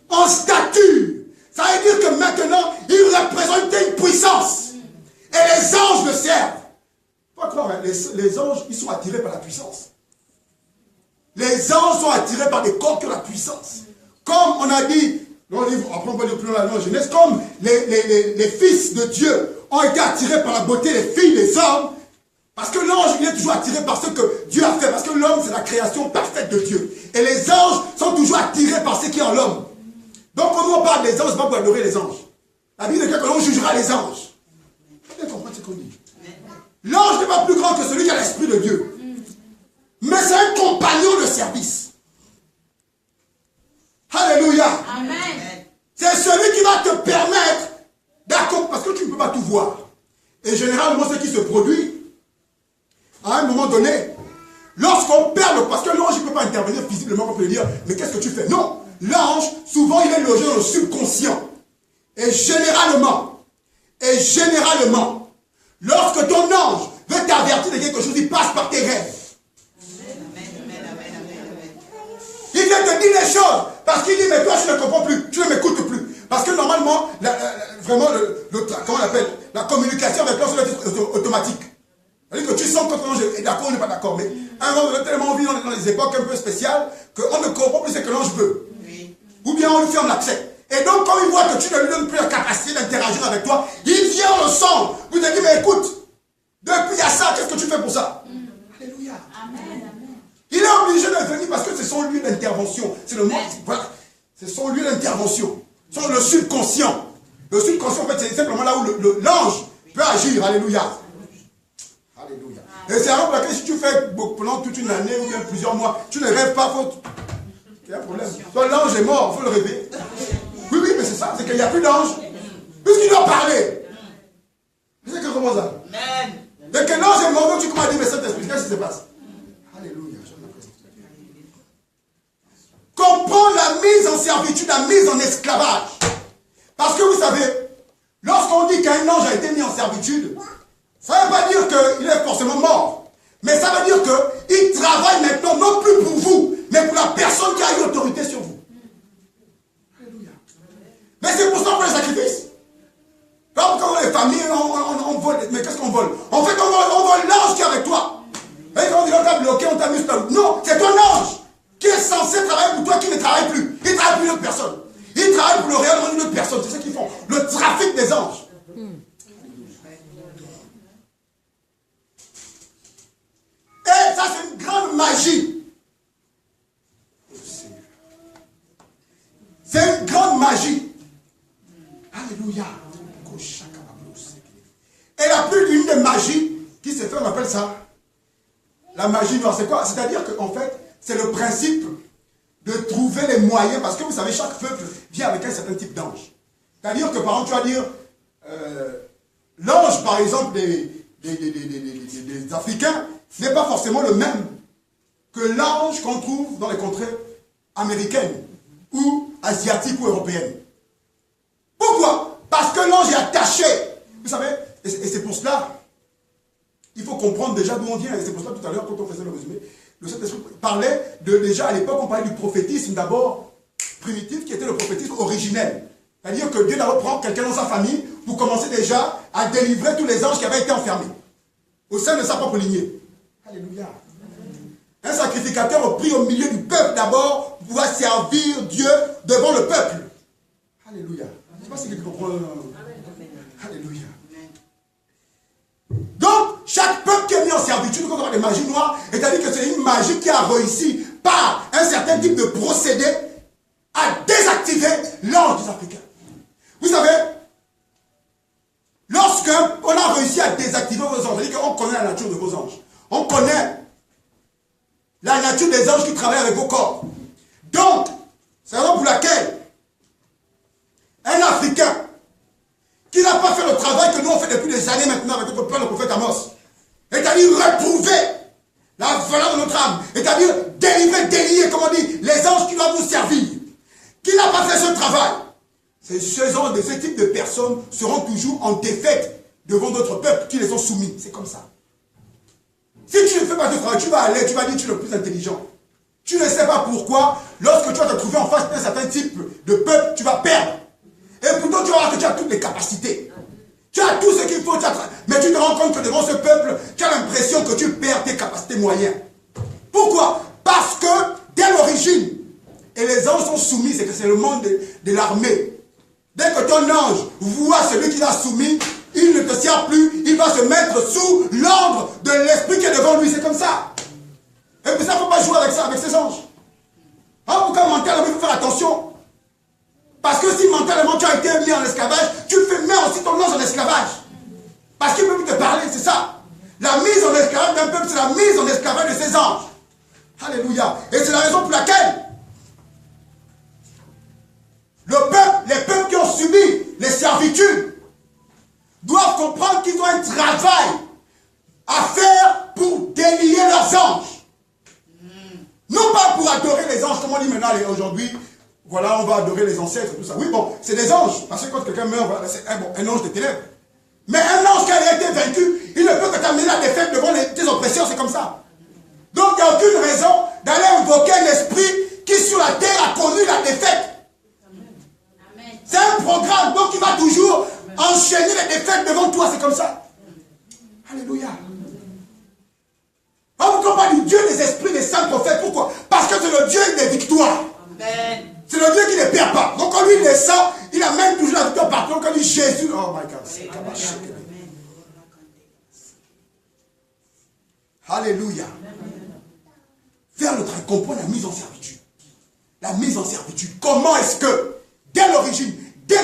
En stature. Ça veut dire que maintenant, il représente une puissance. Et les anges le servent. Il faut croire, les anges, ils sont attirés par la puissance. Les anges sont attirés par des corps qui ont la puissance. Comme on a dit dans le livre, après on va lire plus loin dans la Genèse, comme les fils de Dieu ont été attirés par la beauté des filles, des hommes, parce que l'ange, il est toujours attiré par ce que Dieu a fait, parce que l'homme, c'est la création parfaite de Dieu. Et les anges sont toujours attirés par ce qui est en l'homme. Donc quand on parle des anges, c'est pas pour adorer les anges. La Bible dit que l'on jugera les anges. Vous comprenez ce qu'on dit? L'ange n'est pas plus grand que celui qui a l'esprit de Dieu. Mais c'est un compagnon de service. Alléluia. Amen. C'est celui qui va te permettre d'accomplir, parce que tu ne peux pas tout voir. Et généralement, ce qui se produit, à un moment donné, lorsqu'on perd parce que l'ange ne peut pas intervenir visiblement, on peut lui dire, mais qu'est-ce que tu fais? Non. L'ange, souvent, il est logé dans le subconscient. Et généralement, lorsque ton ange veut t'avertir de quelque chose, il passe par tes rêves. Il vient te dire les choses. Parce qu'il dit, mais toi, je ne comprends plus. Tu ne m'écoutes plus. Parce que normalement, vraiment, comment on appelle, la communication avec l'ange doit être automatique. C'est-à-dire que tu sens que ton ange est d'accord ou n'est pas d'accord. Mais à un moment donné, tellement on vit dans des époques un peu spéciales qu'on ne comprend plus ce que l'ange veut. Oui. Ou bien on lui ferme l'accès. Et donc, quand il voit que tu ne lui donnes plus la capacité d'interagir avec toi, il vient le sang. Vous te dit, mais écoute, depuis il y a ça, qu'est-ce que tu fais pour ça? Alléluia. Amen. Il est obligé de venir parce que c'est son lieu d'intervention. C'est le mot. Voilà. C'est son lieu d'intervention. C'est le subconscient. Le subconscient, en fait, c'est simplement là où l'ange peut agir. Alléluia. Alléluia. Et c'est alors pour laquelle si tu fais pendant toute une année ou bien plusieurs mois, tu ne rêves pas, il y a un problème. Toi, l'ange est mort, il faut le rêver. Oui, mais c'est ça, c'est qu'il n'y a plus d'ange. Puisqu'il doit parler. C'est que comment ça? Amen. Dès que l'ange est mort, donc tu commences à dire, mais Saint-Esprit, qu'est-ce qui se passe? Alléluia. Comprends la mise en servitude, la mise en esclavage. Parce que vous savez, lorsqu'on dit qu'un ange a été mis en servitude, ça ne veut pas dire qu'il est forcément mort. Mais ça veut dire qu'il travaille maintenant non plus pour vous, mais pour la personne qui a eu autorité sur vous. Alléluia. Mais c'est pour ça qu'on les sacrifice. Comme quand les familles, on vole. Mais qu'est-ce qu'on vole? En fait, on vole l'ange qui est avec toi. Et quand on dit on t'a bloqué, on t'a mis sur. Non, c'est ton ange qui est censé travailler pour toi qui ne travaille plus. Il travaille pour une autre personne. Il travaille pour le réellement d'une autre personne. C'est ce qu'ils font. Le trafic des anges. Et ça, c'est une grande magie. C'est une grande magie. Alléluia. Et la plus d'une des magies qui se fait, on appelle ça la magie noire. C'est quoi? C'est-à-dire qu'en fait, c'est le principe de trouver les moyens, parce que vous savez, chaque peuple vient avec un certain type d'ange. C'est-à-dire que, par exemple, tu vas dire, l'ange, par exemple, des Africains, n'est pas forcément le même que l'ange qu'on trouve dans les contrées américaines, ou asiatiques, ou européennes. Pourquoi? Parce que l'ange est attaché. Vous savez, et c'est pour cela, il faut comprendre déjà d'où on vient. Et c'est pour cela, tout à l'heure, quand on faisait le résumé, le Saint-Esprit parlait déjà à l'époque, on parlait du prophétisme d'abord primitif, qui était le prophétisme originel. C'est-à-dire que Dieu d'abord prend quelqu'un dans sa famille pour commencer déjà à délivrer tous les anges qui avaient été enfermés au sein de sa propre lignée. Alléluia. Un sacrificateur pris au milieu du peuple d'abord pour pouvoir servir Dieu devant le peuple. Alléluia. Je ne sais pas si vous comprenez. Alléluia. Donc, chaque peuple qui est mis en servitude, quand on a des magies noires, c'est-à-dire que c'est une magie qui a réussi par un certain type de procédé à désactiver l'ange des Africains. Vous savez, lorsqu'on a réussi à désactiver vos anges, c'est-à-dire qu'on connaît la nature de vos anges. On connaît la nature des anges qui travaillent avec vos corps. Donc, c'est la raison pour laquelle un Africain qui n'a pas fait le travail que nous on fait depuis des années maintenant avec notre père, le prophète Amos, c'est-à-dire retrouver la valeur de notre âme, c'est-à-dire délivrer veut délier, comme on dit, les anges qui doivent vous servir, qui n'a pas fait ce travail, ce type de personnes seront toujours en défaite devant d'autres peuples qui les ont soumis. C'est comme ça. Si tu ne fais pas ce travail, tu vas aller, tu vas dire que tu es le plus intelligent. Tu ne sais pas pourquoi, lorsque tu vas te trouver en face d'un certain type de peuple, tu vas perdre. Et pourtant, tu vas voir que tu as toutes les capacités. Tu as tout ce qu'il faut, mais tu te rends compte que devant ce peuple, tu as l'impression que tu perds tes capacités moyennes. Pourquoi? Parce que, dès l'origine, et les anges sont soumis, c'est que c'est le monde de l'armée. Dès que ton ange voit celui qui l'a soumis, il ne te sert plus, il va se mettre sous l'ordre de l'esprit qui est devant lui. C'est comme ça. Et puis ça, il ne faut pas jouer avec ça, avec ces anges. Hein, pourquoi mentalement, il faut faire attention. Parce que si mentalement tu as été mis en esclavage, tu fais mettre aussi ton ange en esclavage. Parce qu'il ne peut plus te parler, c'est ça. La mise en esclavage d'un peuple, c'est la mise en esclavage de ses anges. Alléluia. Et c'est la raison pour laquelle les peuples qui ont subi les servitudes doivent comprendre qu'ils ont un travail à faire pour délier leurs anges. Non pas pour adorer les anges, comme on dit maintenant aujourd'hui, voilà, on va adorer les ancêtres, tout ça. Oui, bon, c'est des anges, parce que quand quelqu'un meurt, voilà, c'est un ange des ténèbres. Mais un ange qui a été vaincu, il ne peut que t'amener la défaite devant tes oppressions, c'est comme ça. Donc il n'y a aucune raison d'aller invoquer un esprit qui sur la terre a connu la défaite. C'est un programme, donc il va toujours enchaîner les défaites devant toi, c'est comme ça. Alléluia. On ne comprend pas du Dieu des esprits, des saints prophètes. Pourquoi? Parce que c'est le Dieu des victoires. C'est le Dieu qui ne perd pas. Donc quand lui il descend, il amène toujours la victoire partout. Quand il dit Jésus, oh my God. Alléluia. Faire le travail, comprendre la mise en servitude. La mise en servitude. Comment est-ce que, dès l'origine, dès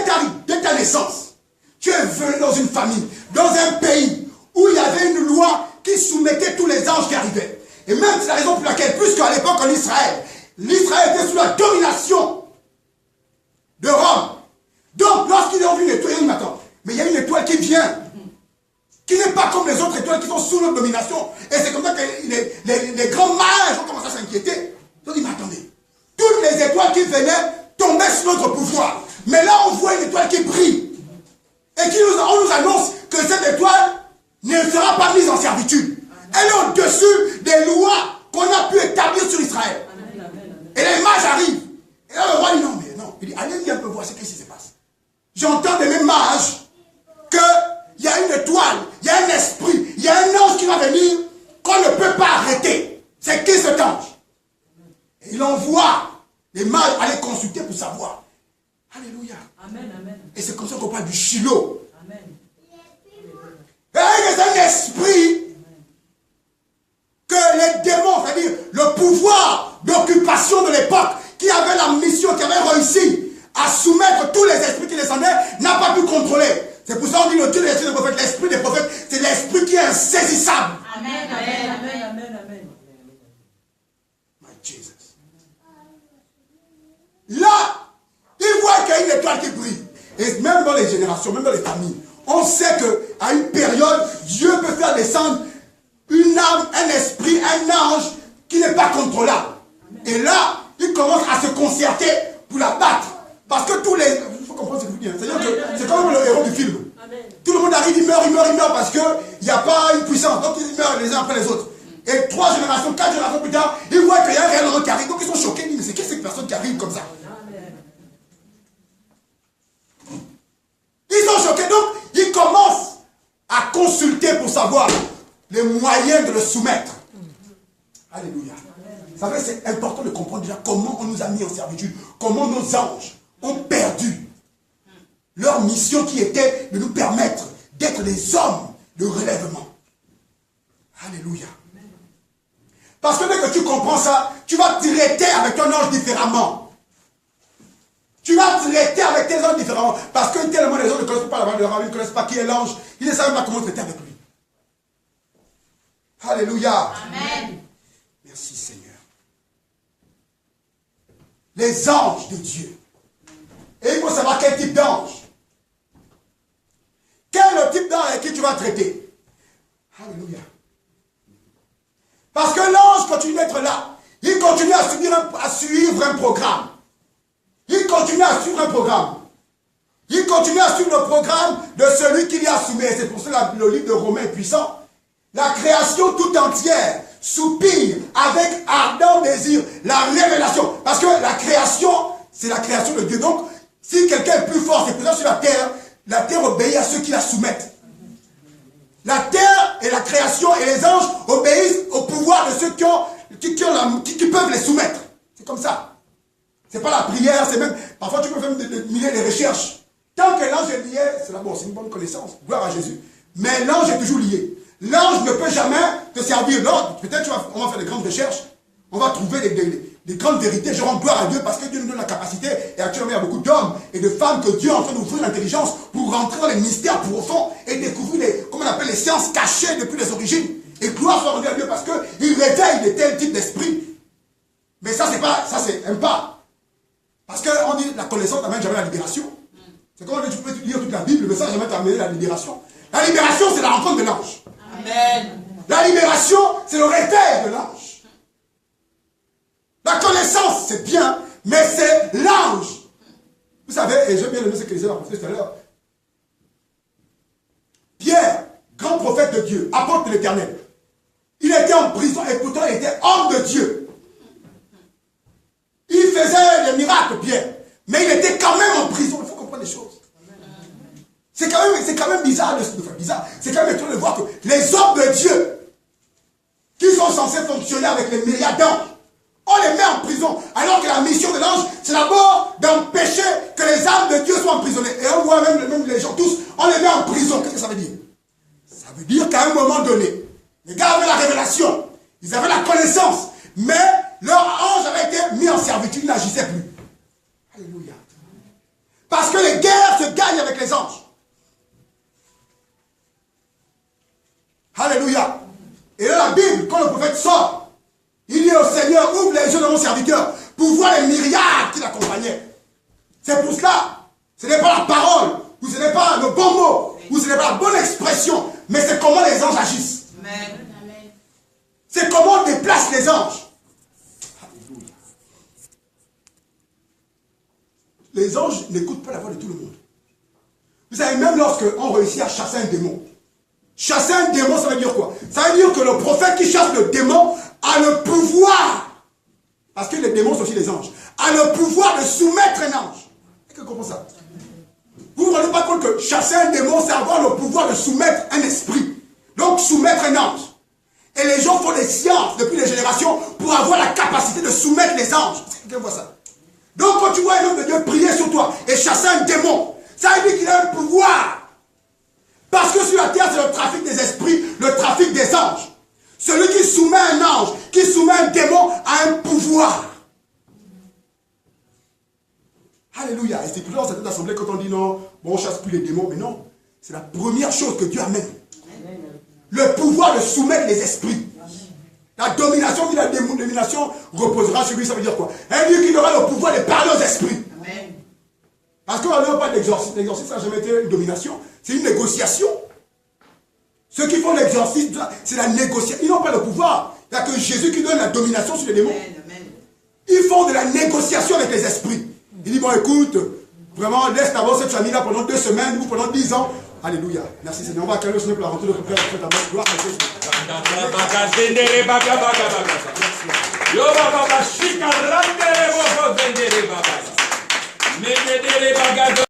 ta naissance, tu es venu dans une famille, dans un pays où il y avait une loi qui soumettait tous les anges qui arrivaient. Et même c'est la raison pour laquelle, puisqu'à l'époque en Israël, l'Israël était sous la domination de Rome. Donc lorsqu'ils ont vu une étoile, ils disent, attends, mais il y a une étoile qui vient, qui n'est pas comme les autres étoiles qui sont sous notre domination. Et c'est comme ça que les grands mages ont commencé à s'inquiéter. Ils ont dit, mais attendez, toutes les étoiles qui venaient tombaient sous notre pouvoir. Mais là, on voit une étoile qui brille. Et on nous annonce que cette étoile ne sera pas mise en servitude. Elle est au-dessus des lois qu'on a pu établir sur Israël. Et les mages arrivent. Et là, le roi dit, non, mais non. Il dit, allez-y un peu voir ce qui se passe. J'entends des mêmes mages qu'il y a une étoile, il y a un esprit, il y a un ange qui va venir qu'on ne peut pas arrêter. C'est qui cet ange? Et il envoie les mages aller consulter pour savoir. Alléluia. Amen, amen. Et c'est comme ça qu'on parle du Shiloh. Amen. C'est un esprit que les démons, c'est-à-dire le pouvoir d'occupation de l'époque, qui avait la mission, qui avait réussi à soumettre tous les esprits qui descendaient, n'a pas pu contrôler. C'est pour ça qu'on dit le Dieu des prophètes, l'esprit des prophètes, c'est l'esprit qui est insaisissable. Amen, amen, amen, amen, amen. My Jesus. Là, il voit qu'il y a une étoile qui brille. Et même dans les générations, même dans les familles, on sait qu'à une période, Dieu peut faire descendre une âme, un esprit, un ange qui n'est pas contrôlable. Et là, il commence à se concerter pour la battre. Parce que tous les... Il faut comprendre ce que je veux dire. C'est-à-dire que c'est comme le héros du film. Tout le monde arrive, il meurt parce qu'il n'y a pas une puissance. Donc ils meurent les uns après les autres. Et 3 générations, 4 générations plus tard, ils voient qu'il y a un réel homme qui arrive. Donc ils sont choqués. Ils disent, mais c'est qui cette personne qui arrive comme ça? Ils sont choqués. Donc ils commencent à consulter pour savoir les moyens de le soumettre. Alléluia. Vous savez, c'est important de comprendre déjà comment on nous a mis en servitude. Comment nos anges ont perdu leur mission qui était de nous permettre d'être des hommes de relèvement. Alléluia. Parce que dès que tu comprends ça, tu vas traiter avec ton ange différemment. Tu vas traiter avec tes anges différemment. Parce que tellement les gens ne connaissent pas la valeur, ils ne connaissent pas qui est l'ange, ils ne savent pas comment traiter avec lui. Alléluia. Amen. Merci Seigneur. Les anges de Dieu. Et il faut savoir quel type d'ange. Quel est le type d'ange avec qui tu vas traiter? Alléluia. Parce que l'ange continue d'être là. Il il continue à suivre un programme. Il continue à suivre un programme. Il continue à suivre le programme de celui qui l'y a soumis. C'est pour cela que le livre de Romains est puissant. La création tout entière soupire avec ardent désir la révélation. Parce que la création, c'est la création de Dieu. Donc, si quelqu'un est plus fort, c'est présent sur la terre obéit à ceux qui la soumettent. La terre et la création et les anges obéissent au pouvoir de ceux qui peuvent les soumettre. C'est comme ça. C'est pas la prière, c'est même... Parfois, tu peux faire des recherches. Tant que l'ange est lié, c'est d'abord, c'est une bonne connaissance. Gloire à Jésus. Mais l'ange est toujours lié. L'ange ne peut jamais te servir. Non, peut-être on va faire des grandes recherches. On va trouver des grandes vérités. Je rends gloire à Dieu parce que Dieu nous donne la capacité. Et actuellement, il y a beaucoup d'hommes et de femmes que Dieu est en train d'ouvrir l'intelligence pour rentrer dans les mystères profonds et découvrir comment on appelle les sciences cachées depuis les origines. Et gloire soit rendue à Dieu parce qu'il réveille de tels types d'esprit. Mais ça, c'est un pas. Parce qu'on dit la connaissance n'amène jamais la libération. C'est comme tu peux lire toute la Bible, mais ça n'a jamais t'amener la libération. La libération, c'est la rencontre de l'ange. Amen. La libération, c'est le réveil de l'ange. La connaissance, c'est bien, mais c'est l'ange. Vous savez, et j'aime bien aimé ce que les gens ont tout à l'heure. Pierre, grand prophète de Dieu, apôtre de l'Éternel. Il était en prison et pourtant il était homme de Dieu. Il faisait des miracles, Pierre. Mais il était quand même en prison. Il faut comprendre les choses. C'est quand même bizarre, c'est quand même étonnant de voir que les hommes de Dieu, qui sont censés fonctionner avec les myriades d'anges, on les met en prison. Alors que la mission de l'ange, c'est d'abord d'empêcher que les âmes de Dieu soient emprisonnées. Et on voit même les gens tous, on les met en prison. Qu'est-ce que ça veut dire? Ça veut dire qu'à un moment donné, les gars avaient la révélation, ils avaient la connaissance, mais leur ange avait été mis en servitude, ils n'agissaient plus. Alléluia. Parce que les guerres se gagnent avec les anges. Alléluia. Et là, la Bible, quand le prophète sort, il dit au Seigneur, ouvre les yeux de mon serviteur pour voir les myriades qui l'accompagnaient. C'est pour cela. Ce n'est pas la parole, ou ce n'est pas le bon mot, ou ce n'est pas la bonne expression, mais c'est comment les anges agissent. Amen. C'est comment on déplace les anges. Alléluia. Les anges n'écoutent pas la voix de tout le monde. Vous savez, même lorsqu'on réussit à chasser un démon, chasser un démon, ça veut dire quoi? Ça veut dire que le prophète qui chasse le démon a le pouvoir, parce que les démons sont aussi des anges, a le pouvoir de soumettre un ange. Est-ce que vous comprenez ça? Vous ne vous rendez pas compte que chasser un démon, c'est avoir le pouvoir de soumettre un esprit. Donc soumettre un ange. Et les gens font des sciences depuis les générations pour avoir la capacité de soumettre les anges. Est-ce que quelqu'un voit ça? Donc quand tu vois un homme de Dieu prier sur toi et chasser un démon, ça veut dire qu'il a un pouvoir. Parce que sur la terre, c'est le trafic des esprits, le trafic des anges. Celui qui soumet un ange, qui soumet un démon, a un pouvoir. Alléluia. Et c'est toujours dans cette assemblée quand on dit non, bon, on ne chasse plus les démons. Mais non, c'est la première chose que Dieu amène. Le pouvoir de soumettre les esprits. La domination, la domination reposera sur lui, ça veut dire quoi? Un Dieu qui aura le pouvoir de parler aux esprits. Amen. Parce qu'on n'a pas d'exorcisme. L'exorcisme, ça n'a jamais été une domination. C'est une négociation. Ceux qui font l'exorcisme, c'est la négociation. Ils n'ont pas le pouvoir. Il n'y a que Jésus qui donne la domination sur les démons. Amen. Ils font de la négociation avec les esprits. Il dit, bon, écoute, vraiment, laisse d'abord cette famille-là pendant 2 semaines ou pendant 10 ans. Alléluia. Merci Seigneur. On va accueillir le Seigneur pour la rentrée de notre frère. Gloire à Jésus. Merci.